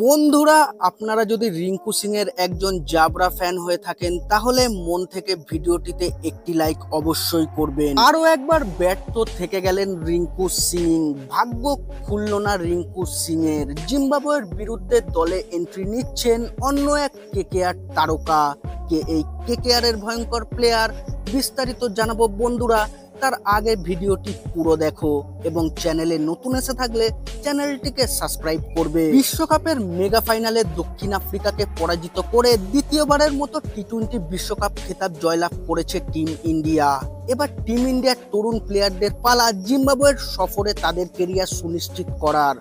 বন্ধুরা, আপনারা যদি রিঙ্কু সিং এর একজন জাবরা ফ্যান হয়ে থাকেন তাহলে মন থেকে ভিডিওটিতে একটি লাইক অবশ্যই করবেন। আরো একবার ব্যর্থ থেকে গেলেন রিঙ্কু সিং। ভাগ্য খুলল না রিঙ্কু সিং এর। জিম্বাবুয়ের বিরুদ্ধে দলে এন্ট্রি নিচ্ছেন অন্য এক কেকেআর তারকা। কে এই কেকেআর এর ভয়ঙ্কর প্লেয়ার বিস্তারিত জানাবো বন্ধুরা। তার আগে ভিডিওটি পুরো দেখো এবং চ্যানেলে নতুন এসে থাকলে চ্যানেলটিকে সাবস্ক্রাইব করবে। বিশ্বকাপের মেগা ফাইনালে দক্ষিণ আফ্রিকাকে পরাজিত করে দ্বিতীয়বারের মতো টি-20 বিশ্বকাপ খেতাব জয়লাভ করেছে টিম ইন্ডিয়া। এবার টিম ইন্ডিয়ার তরুণ প্লেয়ারদের পালা জিম্বাবুয়ের সফরে তাদের কেরিয়ার সুনিশ্চিত করার।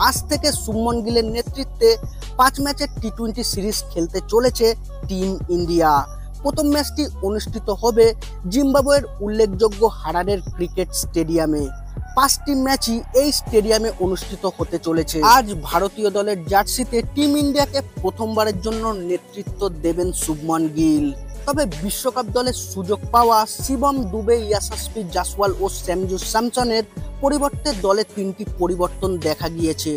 আজ থেকে শুভমন গিলের নেতৃত্বে 5 ম্যাচের টি-20 সিরিজ খেলতে চলেছে টিম ইন্ডিয়া। প্রথম ম্যাচটি অনুষ্ঠিত হবে জিম্বাবুয়ের উল্লেখযোগ্য হারারের ক্রিকেট স্টেডিয়ামে। 5টি ম্যাচই এই স্টেডিয়ামে অনুষ্ঠিত হতে চলেছে। আজ ভারতীয় দলের জার্সিতে টিম ইন্ডিয়াকে প্রথমবারের জন্য নেতৃত্ব দেবেন শুভমন গিল। তবে বিশ্বকাপ দলের সুযোগ পাওয়া শিবম দুবে, ইয়াশাস্বী জাসওয়াল ও সঞ্জু স্যামসনের পরিবর্তে দলে 3টি পরিবর্তন দেখা গিয়েছে।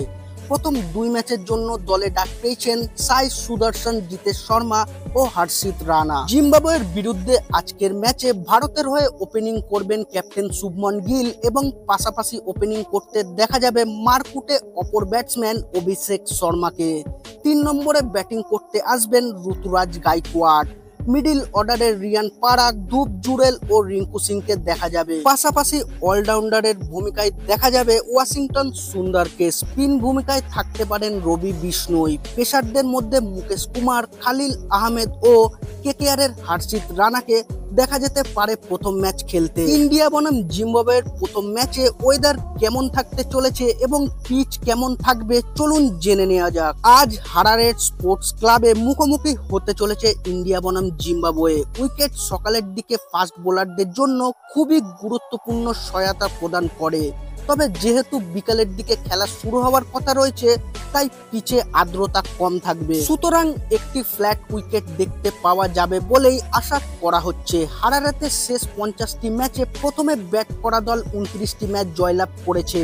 প্রথম 2 ম্যাচের জন্য দলে ডাক পেয়েছেন সাই সুদর্শন, জিতেশ শর্মা ও হর্ষিত রানা। জিম্বাবুয়ের বিরুদ্ধে আজকের ম্যাচে ভারতের হয়ে ওপেনিং করবেন ক্যাপ্টেন শুভমন গিল এবং পাশাপাশি ওপেনিং করতে দেখা যাবে মারকুটে অপর ব্যাটসম্যান অভিষেক শর্মাকে। 3 নম্বরে ব্যাটিং করতে আসবেন ঋতুরাজ গাইকোয়াড়। মিডিল অর্ডারের রিয়ান পারাগ, ধুপ জুরেল ও রিঙ্কু সিংকে দেখা যাবে। পাশাপাশি অলরাউন্ডারের ভূমিকায় দেখা যাবে ওয়াশিংটন সুন্দরকে। স্পিন ভূমিকায় থাকতে পারেন রবি বিষ্ণই। পেসারদের মধ্যে মুকেশ কুমার, খালিল আহমেদ ও কেকেআর এর হর্ষিত রানাকে দেখা যেতে পারে প্রথম ম্যাচ খেলতে। ইন্ডিয়া বনাম জিম্বাবুয়ের প্রথম ম্যাচে ওয়েদার কেমন থাকতে চলেছে এবং পিচ কেমন থাকবে চলুন জেনে নেওয়া যাক। আজ হারারে স্পোর্টস ক্লাবে মুখোমুখি হতে চলেছে ইন্ডিয়া বনাম জিম্বাবুয়ে। উইকেট সকালের দিকে ফাস্ট বোলারদের জন্য খুবই গুরুত্বপূর্ণ সহায়তা প্রদান করে। তবে যেহেতু বিকালের দিকে খেলা শুরু হওয়ার কথা রয়েছে তাই পিচে আর্দ্রতা কম থাকবে, সুতরাং একটি ফ্ল্যাট উইকেট দেখতে পাওয়া যাবে বলেই আশা করা হচ্ছে। হারারেতে শেষ 50টি ম্যাচে প্রথমে ব্যাট করা দল 29টি ম্যাচ জয়লাভ করেছে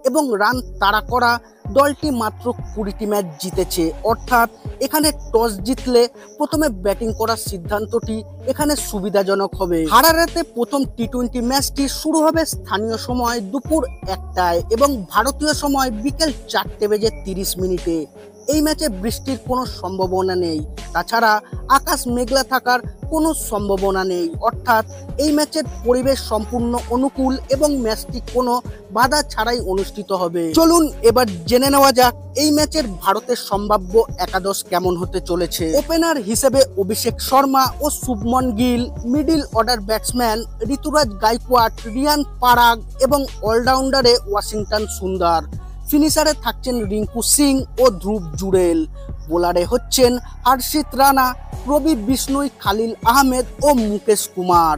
এবং রান তাড়া করা দলটি মাত্র 20টি ম্যাচ জিতেছে। অর্থাৎ এখানে টস জিতলে প্রথমে ব্যাটিং করার সিদ্ধান্তটি এখানে সুবিধাজনক হবে। হারারেতে প্রথম টি-20 ম্যাচটি শুরু হবে স্থানীয় সময় দুপুর 1টায় এবং ভারতীয় সময় বিকেল 4:30 এই ম্যাচে বৃষ্টির কোনো সম্ভাবনা নেই। তাছাড়া আকাশ মেঘলা থাকার কোনো সম্ভাবনা নেই। অর্থাৎ এই ম্যাচের পরিবেশ সম্পূর্ণ অনুকূল এবং ম্যাচটি কোনো বাধা ছাড়াই অনুষ্ঠিত হবে। চলুন এবার জেনে নেওয়া যাক এই ম্যাচের ভারতের সম্ভাব্য একাদশ কেমন হতে চলেছে। ওপেনার হিসেবে অভিষেক শর্মা ও Shubman Gill, middle order batsman Ruturaj Gaikwad, Riyan Parag এবং অলরাউন্ডারে ওয়াশিংটন সুন্দর। ফিনিশারে থাকছেন রিঙ্কু সিং ও ধ্রুব জুরেল। বোলারে হচ্ছেন হর্ষিত রানা, রবি বিষ্ণই, খালিল আহমেদ ও মুকেশ কুমার।